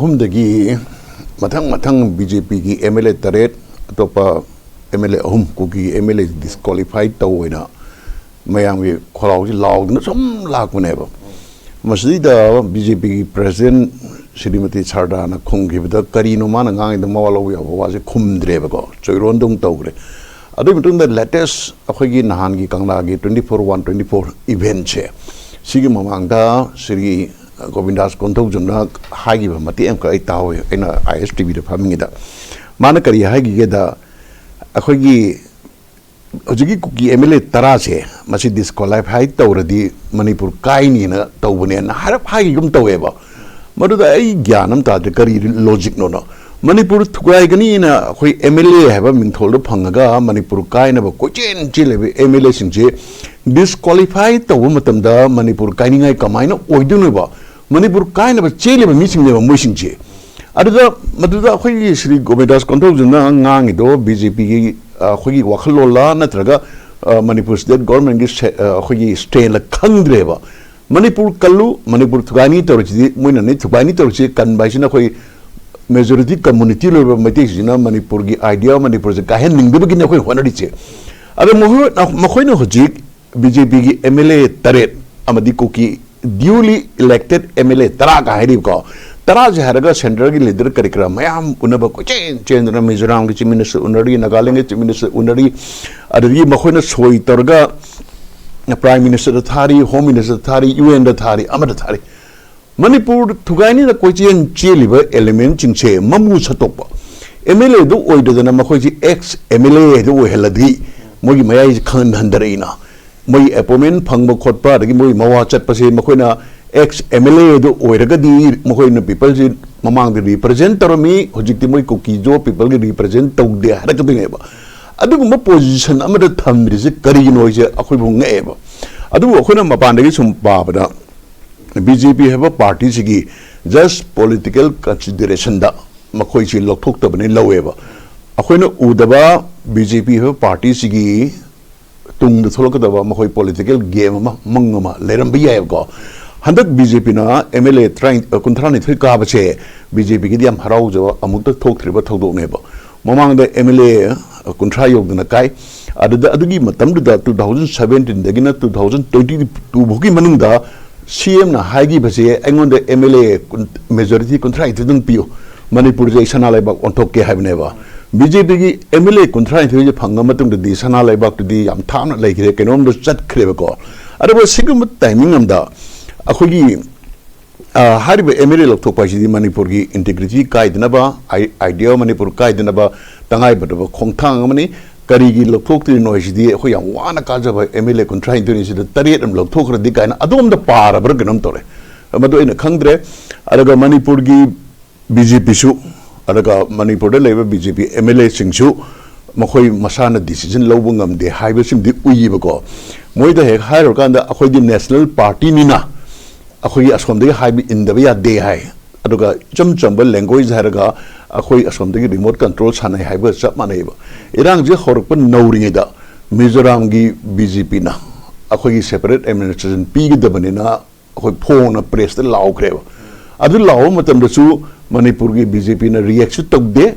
ahumdagi mathang BJP ki MLA taret atopa MLA ahum kuki MLA disqualified tawina mayang wi kholaw ji law na som lakune ba masjida BJP ki president Srimati Chardana khungibda karino mana ngang da mawalo ya wa je khumdre ba ko choiron dong tawre adu mitung da latest akhoi nahan gi kangla gi 24/124 event che sigi mamang da Sri Govindas Konthok Jumna hagi ba mati em ka ai taw ina ISTV da phamingi da mana kari hagi ge da akhoi gi ojigi kuki MLA tara che masi disqualify tawradi Manipur kai ni na tawbune na harap hagi gum tawe ba madu da ai gyanam ta de kari logic no Manipur thugai gani na khoi MLA haba mingthol do phangaga Manipur kai na ba kochen chile MLA singje disqualify taw matam da Manipur kai ni ngai kamai na oidunu ba Manipur kai na ba chile ba mi singje ba moi singje aduda maduda khoi Sri Govindas Konthok Jumna ngang do BJP gi khoi wakhalola natraga Manipur state government gi khoi state la khangdre ba Manipur kallu Manipur thugani torchi moina ne thugani torchi kan bai sina khoi majority community lo mate jina Manipur gi idea Manipur je kahen ningbe gi ne khoi honari che abe mokhoi no hojik BJP gi MLA taret amadi ko ki duly elected MLA tara ka heri ko tara je haraga center gi leader karikra mayam unaba ko chen na Mizoram gi chief minister unari Nagaland gi chief minister unari adri mokhoi na soi torga Prime Minister the Thari, Home Minister the Thari, UN the Thari, Amad the Thari. Manipur Tugani the Kochian Chiliver element Chinche, Mamu Satopa. MLA do oida the Namakoji ex MLA do Heladi, Mogi Maya is Khan Handarina. Moi appointment Pangbo Kotpa, the Moi Mawa Chatpase, Makona ex MLA do Oiragadi, Mokoina people, Mamang the representative of me, Hojitimo Kokijo, people represent Togde Harakabineba. Aduguma position amada thamri je kari noise akhoi bung eba adu akhona mapandagi sum babada BJP have a party sigi just political consideration da makhoi chi lokthok tabani laweba akhoina udaba BJP have a party sigi tung da tholok da makhoi political game ma mangma leram bi ya ko handak BJP na MLA train kuntrani thoi ka ba che BJP gi diam harau jo amuk ta thok thriba thodok neba mamang da MLA kuntra yogdana kai adugi matam da 2017 dagina 2022 bhogi manungda CM na haigi base angon da MLA majority kuntra itudung pio Manipur je sanalai bak ontok ke habneba BJP gi MLA kuntra ithu je phanga matung da di sanalai bak di yam thamna leigire kenom do chat khreba ko adu sigum timing amda akhogi hariba MLA lokthok paisi Manipur gi integrity kaidna ba idea Manipur kaidna ba tangai ba khongthang amani kari gi lokthok ti noise di khoi yang wana ka jaba MLA contract ni si da tariet am lokthok ra di kaina adom da para bar ganam tore amado ina khangdre alaga Manipur gi BJP su alaga Manipur da leba BJP MLA singsu makhoi masana decision lobung ngam de haiba sim di uyi ba ko moi da he hair kan da akhoi di national party ni na akhoi asom de haibi in da ya de hai aduga chamba language haraga akhoi asom de remote control sanai haiba chap manai ba irang je horpan nauring da Mizoram gi BJP na akhoi separate administration pi gi da banina akhoi phone na press da law kreba adu law matam da su Manipur gi BJP na reaction tok de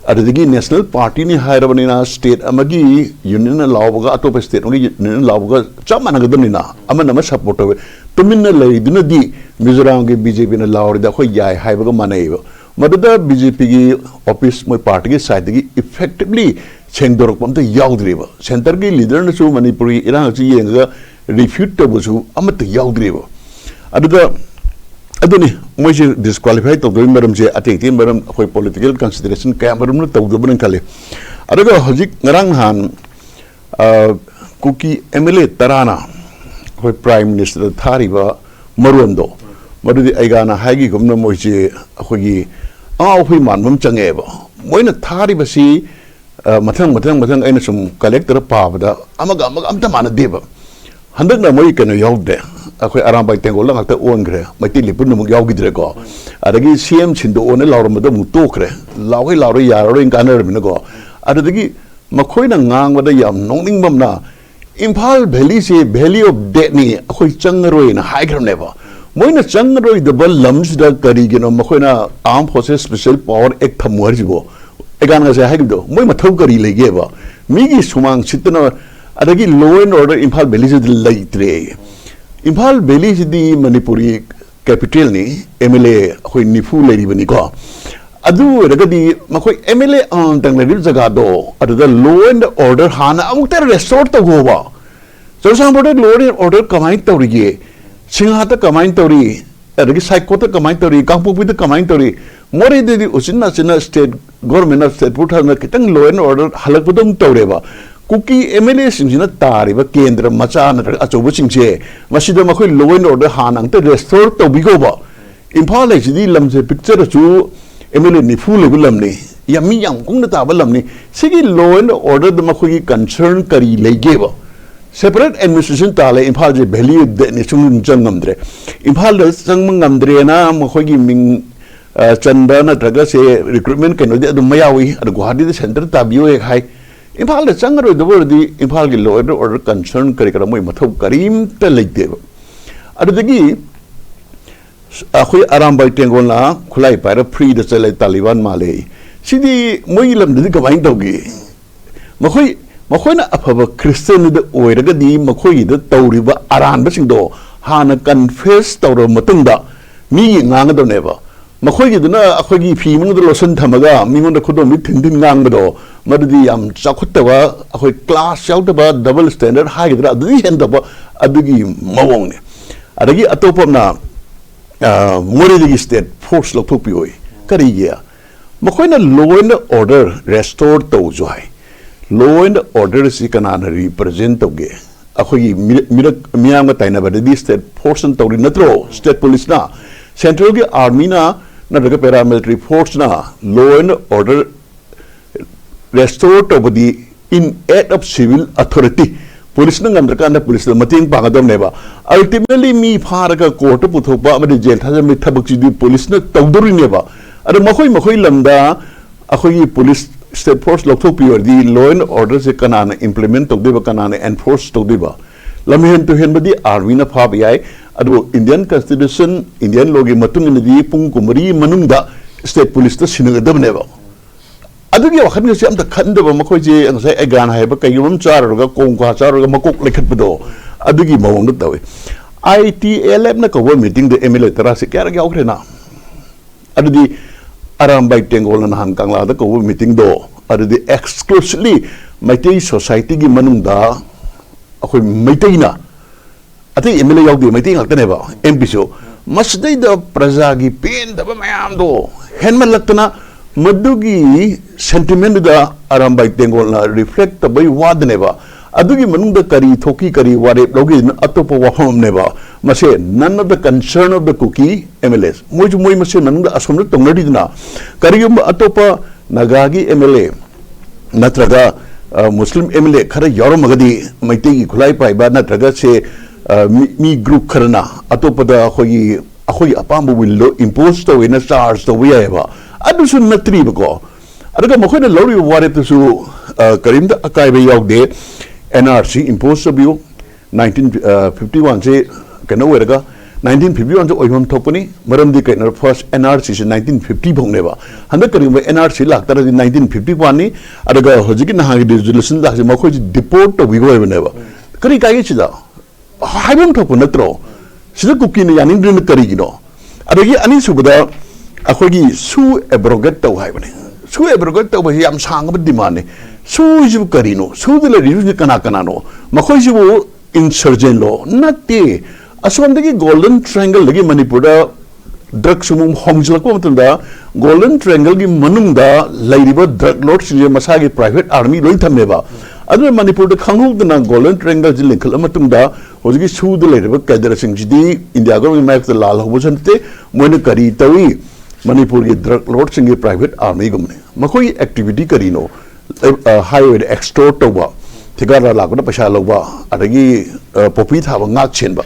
adigi national party ni haira banina state amagi union na law ga atop state ngi union law ga chap managa danina amana ma support we tuminna lei dina di Mizoram gi BJP na law da khoi yai haiba ga manai ba maduda BJP gi office moi party gi side gi effectively chengdorok pamta yaudriba center gi leader na su Manipuri irang chi yenga refutable su amata yaudriba aduda aduni moi je disqualify to do maram je atik maram khoi political consideration ka maram na to do ban kale aduga hojik ngarang han kuki MLA tarana khoi prime minister thariba marundo madudi aigana haigi gumna moi je khoi hui manmam changeba moina thariba si mathang aina sum collector pabada amaga amta mana deba handak na moi kanu yaude akhoi aram bai tengol la ngakta ongre mati lipun mu yaugidre ko adagi CM chindo one lawram da mu tokre lawai lawri yaro in kanar min ko adagi makhoi na ngang wada yam nongning bamna Imphal Valley se Valley of Death ni akhoi changroi na high ground neba मोइना चंगरोइदब लमसिदा करिगिनो मखोइना arm forces special power act थमुहरजिबो एगान गसे हाइगिदो मोइ मथौ करि लेगेबा मिगी सुमांग सितना अदगी law and order Imphal valley से लेत्रे इम्फाल वैली सिदी मणिपुरी कैपिटल नि एमएलए अखोइ निफु लेरिबनी को अदु रगदी मखोइ एमएलए तंग लेरि जगह दो अदुदा लो एंड ऑर्डर हाना अमुक्ता रेस्टोर तगोबा जोसां बोर्डर लो एंड ऑर्डर कमाइ तौरिगे सिंहाता कमाइ तौरि अदगी साइकोता कमाइ तौरि कांगपुबिदा कमाइ तौरि मोरेदि उसिना सिना स्टेट गवर्नमेंट ऑफ स्टेट पुरथाना कितंग लो एंड ऑर्डर हलकपदम तौरेबा कुकी एमएलए सिंजिना तारिबा केंद्र मचा नत्र अचौबा सिंजे मसिदा मखोइ लो एंड ऑर्डर हानांगते रेस्टोर तौबिगोबा इम्फाल लेजिदी लमसे पिक्चर चु एमएलए निफु लेबु लमने यामी याम कुंगना ताबा लमने सिगी लो एंड ऑर्डर द मखोइ कंसर्न करी लेगेबा सेपरेट एडमिनिस्ट्रेशन ताले इम्फाल जे वैल्यू दे निसुंग जंगमद्रे इम्फाल द संगमद्रे ना मखोइ मिंग चंदा नत्रगा से रिक्रूटमेंट कइनोदि अदु मयावी अदु गुवाहाटी द सेंटर ताबियो एक हाई इम्फाल द चंगरोइदबोरदि इम्फाल गी लो एंड ऑर्डर कंसर्न करी करा मोइ मथौ करीमता लेतेबा अदुदगी अखोइ आरामबाई टेंगोलना खुलाई पाइरा फ्री द चले तालिबान माले सिदी मोइ लमदि कमाइ तौगी मखोइना अफब क्रिश्चियन द ओइरगदि मखोइ द तौरिबा अरानबसिंदो हाना कन्फेस तौर मतुंगदा मी ngangadoneba मखोइ गिदना अखोइ फी मंग द लोसन थमगा मिंगों द खुदो मि थिंदिन ngangbado मदि याम चाखुतबा अखोइ क्लास याउतबा डबल स्टैंडर्ड हाइदरा अदि हेंदबा अदुगी मवोंगने अदगी अतोपना मोरेदगी स्टेट फोर्स लौथोपियोय करिगिया मखोइना लो एंड ऑर्डर रेस्टोर तौजोय लो एंड ऑर्डर से कनाना रिप्रेजेंट तौगे अखोइ मियाम ताइनाबदि स्टेट फोर्स तौरि नत्रो स्टेट पुलिस ना सेंट्रल के आर्मी ना नरगा पैरामिलिट्री फोर्स ना लो एंड ऑर्डर रेस्टोर तौबदि in aid of civil authority police नंगमद्रकान पुलिस मतेंग पागदमनेबा अल्टीमेटली मी फारगा कोर्ट पुथोपा अमदि जेल थाजमि थबकसिदि पुलिस न तौदोरिनेबा अरे मखोइ लमदा अखोइ पुलिस स्टेट फोर्स लौथोपियोदि लो एंड ऑर्डर से कनाना इंप्लीमेंट तौदेबा कनाना एनफोर्स तौदेबा लमहेन तो हेनबदि आर्मी न फाब याय अदो इंडियन कॉन्स्टिट्यूशन इंडियन लॉगी मतुंगनदि पुंग कुमरी मनुंगदा स्टेट पुलिस त सिनगदबनेबा अदुगी वखन से अमता खंदबा मखोइजे अंगसाय एगान हाइबा कयुम चारगा कोंगा चारगा मकोक लेखतबदो अदुगी मवंग तवे ITLF न कवर मीटिंग द एमएलए तरा से क्या यावख्रेना अदुदी आरामबाई टेंगोल नहान कांगला द कवर मीटिंग दो अदुदी एक्सक्लूसिवली मैतेई सोसाइटी की मनुंगदा अखोइ मैतेइना अते एमएलए यावदि मैतेइ ngaktaनेबा MP सो मसदै द प्रजा की पेन दब मयाम दो हेनमलक्तना मदुगी सेंटिमेंट दा आरामबाई टेंगोलना रिफ्लेक्ट तबै वादनेबा अदुगी मनुंग द करी थोकी करी वारे लोगी अतोप वाहमनेबा मसे none of the concern of the Kuki MLAs मोइ मसे मनुंग द असोम तोंगनदिना करियुम अतोप नगागी एमएलए नत्रगा मुस्लिम एमएलए खर यारमगदी मैतेगी खुलाई पाइबा नत्रगा से मी ग्रुप खरना अतोपदा अखोई अपाम विल इम्पोज तौना चार्ज तौब याबा अदुसु नत्रीबको अदुगा मखोइना लौरि वारेतसु करीमदा अकाइबा यावदे NRC इम्पोज तबियो 1951 से कनो वेरगा 1951 से ओइमम थोपनी मरमदी कइनर फर्स्ट NRC से 1950 भोंगनेबा हंदा करीमबा NRC लाक्तारा 1951 नि अदुगा होजिकि नहागी रेजोल्यूशन लासे मखोइ डिपोर्ट तबिगोयबनेबा करी कागे चिदा हाइबम थोप नत्रो सिदा कुकीना यानिंद्रन करिगिनो अदगी अनि सुबदा अखोगी सु एब्रोगेट तौ हाइबने सु एब्रोगेट तौ बहि याम सांगब डिमांड सु जिबु करिनो सु दले रिजु कना कनानो मखोइ जिबु इंसर्जेंट लो नते असोमदगी गोल्डन ट्रायंगल लगी मणिपुर ड्रग सुमुम होंगजलको मतंदा गोल्डन ट्रायंगल की मनुंगदा लैरिबा ड्रग लॉर्ड सिजे मसागी प्राइवेट आर्मी लोइ थमेबा अदु मणिपुर द खंगुदना गोल्डन ट्रायंगल जि लिंखल मतुंगदा होजगी सुद लैरिबा कैदर सिंगजिदी इंडिया गवर्नमेंट मैप द लाल होबसनते मोइन करी तवी मणिपुर की ड्रग लॉर्ड सिंगे प्राइवेट आर्मी गुमने मखोई एक्टिविटी करिनो हाईवे एक्सटोर्ट तौबा थिगारा लागना पैसा लौबा अदगी पॉपी थाबा ngak chenba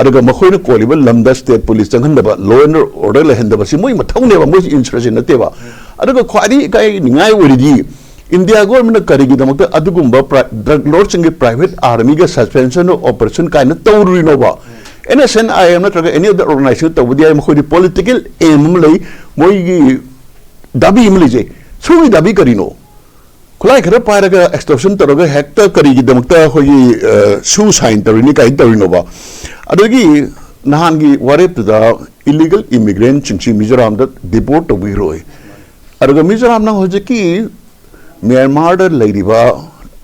अदुगा मखोइना कोलिबा लमदा स्टेट पुलिस चंगहनदबा लॉ एंड ऑर्डर लेहनदबा सि मोइ मथौनेबा मोइ इंसर्जेंट नतेबा अदुगा ख्वारी काई निंगाय ओरिदी इंडिया गवर्नमेंट करिगिदमक अदुगुंबा ड्रग लॉर्ड सिंगे प्राइवेट आर्मी का सस्पेंशन ऑपरेशन काइना तौरुइनोबा NSNIM नत्रगा any other organization तब दिया मखोई political aim मले मोई की दाबी मले जे सुवी दाबी करीनो खुलाई खरा पायरगा extortion तरोगा hector करी की दमकता होई suicide तरीनी का तरीनो बा अदगी नहान की वारे तदा illegal immigrant चिंची मिजोरम दा deport तो बिरोए अदगा मिजोरम ना हो जे की म्यांमार दा लेडीबा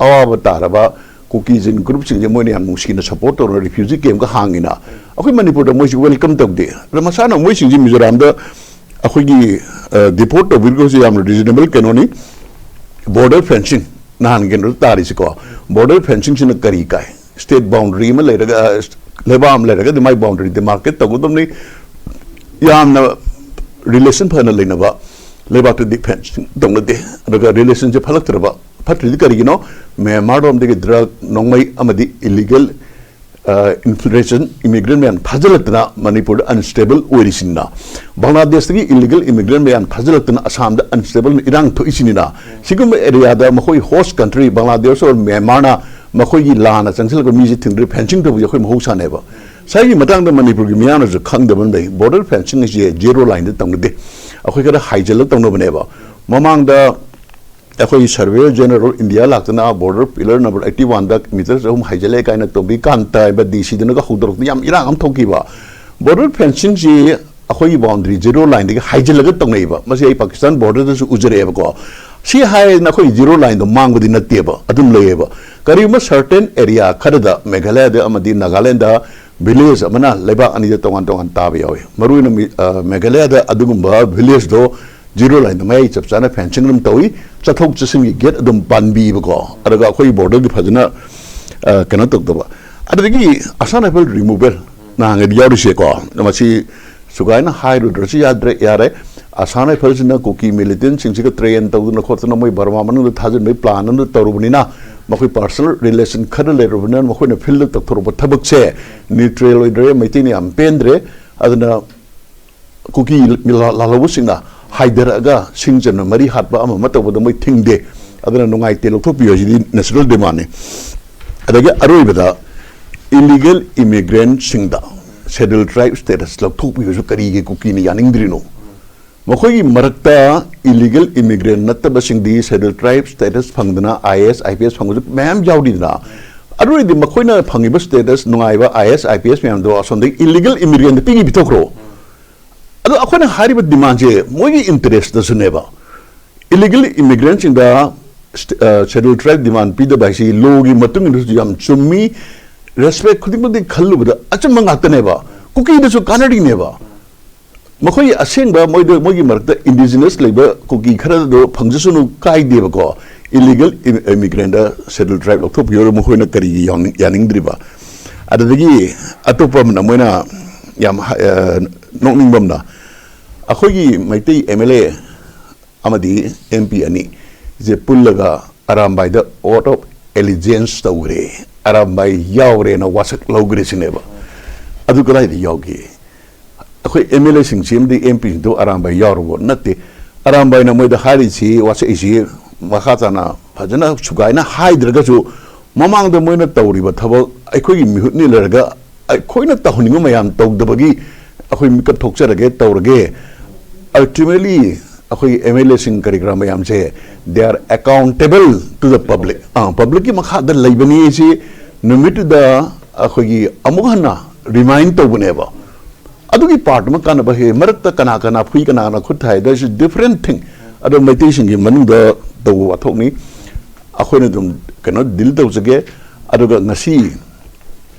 आवा तारबा cookies in groups in Yamoni and Mushina support or refugee came to hang in a Manipur the most welcome to there. Ramasana wishing Jim Miranda a Hugi deport of Virgosiam reasonable canoni border fencing Nan General Tarisco border fencing in a Karikai state boundary later Lebam letter the my boundary the market the Gudamni Yam relation panel Leba to defense don't the relationship Halatraba. Partly Karino, Myanmar of the drug, Nongmai Amadi, illegal infiltration, immigrant and Pazalatana, Manipur, unstable Urisina. Bangladesh, illegal immigrant and Pazalatana, Assam, unstable Iran to Isinina. Sigum area, the Mahoi host country, Bangladesh or Myanmar, Mahoi Lana, and Silver music in pension to Yakum Hosa never. Say Matang the Manipur Gimian is a Kangdaman, border pension is a zero line the tongue day. A quicker hijala tongue never. Mamang the Surveyor General India Latana border pillar number 81 meters of Hajale kind of to be Kanta, but the Sidanaga Hudok Iran Tokiba. Border fencing a Hoi boundary, zero line, the Hajalaga Toneva, Masay Pakistan border is Uzareva. See high Nakoi zero line, the Mang within a table, Adum Leva. Karima certain area, Kanada, Meghalaya, the Amadi, Nagalanda, village, Amana, Leba, and the Tonganto and Tavio. Maruna Meghalaya, the Adumba, village though. Zero line the may of Sana pension room toy, Chatok Chasing get them Banbi go. Adagakoi border the Pazana cannot talk about. Adagi Asanable removal Nang at Yarisheko, Namachi Sugaina high to Russia Yare, Asana person cookie militants in Secretary and Tawuna Kotanamo Barman, the Tazan may plan on the Torubina, Maki personal relation cuddle letter of Nan Mohuna Pillar to Torbatabakse, neutral Matini and Pendre, other cookie Lalawusina. Haideraga, Singjan, Marie Hatba, Mata with the my thing day, other than Nongai Telotopia, natural demand. Adaga Arubida, illegal immigrant Singda, scheduled tribe status, Lotopia, Karigi, Kukini, and Indrino. Mokoi Marata, illegal immigrant, Natabasing the scheduled tribe status, Pangdana, IS, IPS, Pang, Mam Jaudina. Already the Makoina Pangibus status, Noiva, IS, IPS, Mam, on the illegal immigrant, the Piggy Bitokro. I can't hurry with demand. More interest doesn't ever. Illegal immigrants in the scheduled tribe demand Peter by sea, Logi, Matung, Yam, Chummi, respect could be the Kalu, the Achamangata never. Cookie the Canary never. Makoi Asenba, Mogi Marta, indigenous labor, cookie Karado, Pangsuno Kai Devago, illegal immigrant, scheduled tribe of Topio, Mohuna Kari, Yanning Driva. At the Gi, Atopam Namuna Yam Nong Bumna. Ahogi Maiti MLA Amadi MP Ani is a Pullaga around by the Order of Allegiance Taure, around by Yaure and a Wasak Logris never. Adukalai the Yogi. MLA sing him the MP do around by Yarwo, not the around by Namoy the Harici, was easy, Mahatana, Pajana, Sugaina, Hydragazu, Mamang the Moina Tauri, but how I could mutiny lerga, I could not Tahunimayam talk the buggy. Aku mikir talk saya lagi, tahu lagi. Ultimately, aku MLA sing karigram yang saya, they are accountable to the public. Public ni makha ada laibani si, numit da aku amuhana remind tahu buneva. Adu ki part makan apa he, merata kana pui kana kutai. There is a different thing. Ada meditation ki manu da tahu atok ni. Aku ni tu kena deal tahu saja. Adu ka nasi.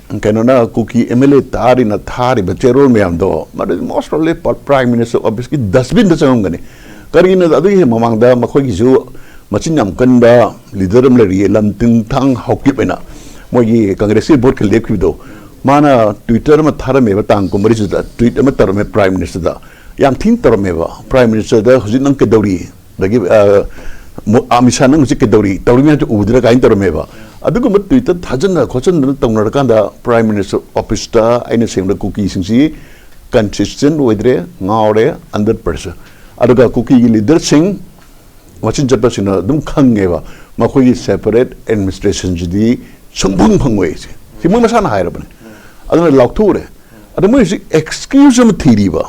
Kanona cookie MLA Tari na Tari, but Cherol Miamdo, but most probably Prime Minister obviously dustbin the Songani. Karina the other Mamanga, Makoizu, Machinam Kanda, Liderum Larry, Lantin Tang, Hokipena, Mogi, Congressive Board Liquido, Mana, Twitter Matarame, Tang, Commercial, Twitter Matarame, Prime Minister, Yam Tintarameva, Prime Minister, Husinan Kedori, the give Amishanam Zikadori, Taurian to Udra Kaintarameva. Adukumat Twitter, Tajan, Kosan, Tongarkanda, Prime Minister Office, I same the cookies in consistent with Naure, under pressure. Aduga cookie leader sing, watching Japasina, Dum Kangeva, Makoi separate administration, Jidi, Sumbung ways. He must hire. Other Lauture. अद मोइ excuse अम थीरीबा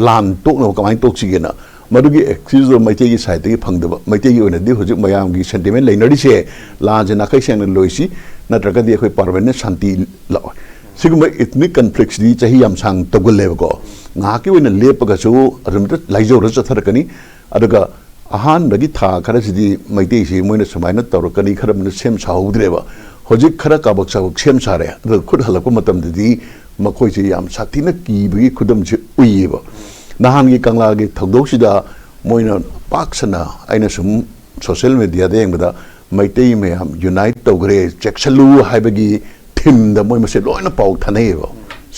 लान तोकनो कमाइन तोकसिगेना मदुगी excuse मैते की side की फंगदबा मैते की ओइना दि हुजुक मयाम की sentiment लेनरी से लान जना खै सेंग लोइसी नत्रगा दि अखोय परमानेंट शांति लाओ सिगुम इथनिक कन्फ्लिक्ट्स दी चाहि याम सांग तगुलेबको ngaki oina lepaga su adumta laijor chatharakani aduga ahan dagi tha khara sidi maitei si moina sumaina tawrakani khara mun sem saudreba hojik khara kabak sa sem sare adu khud halakpa matam di makhoi si yam sathina kibagi khudam si uiba nahan gi kangla gi thagdok sida moina paksana aina sum social media de engda maitei me am unite tawgre cheksalu haibagi thim da moi mase loina pau thanei ba